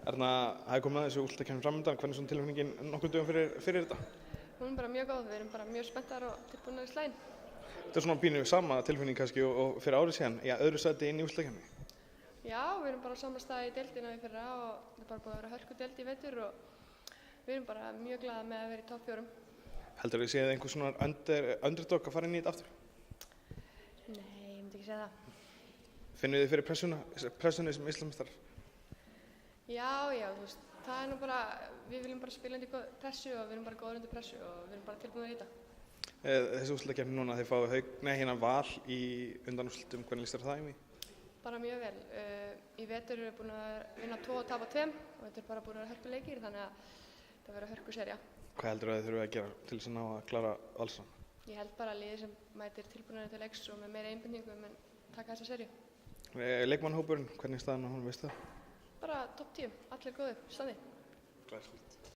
Erna, það er komið að þessu úrslitakeppni framundan, hvernig er svona tilfinningin nokkrum dögum fyrir þetta? Hún er bara mjög góð, við erum bara mjög spenntar og tilbúnar í slaginn. Þetta er svona pínu sama tilfinning kannski og fyrir árið síðan, öðru sæti inn í úrslitakeppni. Já, við erum bara á sama stað í deildina í fyrra og það er bara búið að vera hörkudeild í vetur og við erum bara mjög glaða með að vera í topp 4. Heldur þið séð einhvers svona underdog að fara inn í þetta aftur? Nei, ég myndi ekki segja það. Finnið þið fyrir pressunni sem Íslandsmeistarar? Já, þú veist, það er nú bara, við viljum bara spila undir pressu og við erum bara góður undir pressu og við erum bara tilbúinir í þetta. Þessi úrslitakeppni núna, þið fáið Val í undanúrslitum, hvernig líst þér það í? Bara mjög vel. Í vetur erum við búin að vinna 2 og tapa 2 og þetta er bara búin að vera hörkuleikir þannig að þetta verður hörkuserja. Hvað heldur þið þurfið að gera til þess að ná að klára Valsarana? Ég held bara að liðið sem mætir tilbúinari til leiks og með meiri einbindingu mun taka þessa serju. Leikmannahópurinn, hvernig er staðan á honum, veistu það? Bara topp 10, allir góðir, standi. Glæsilegt.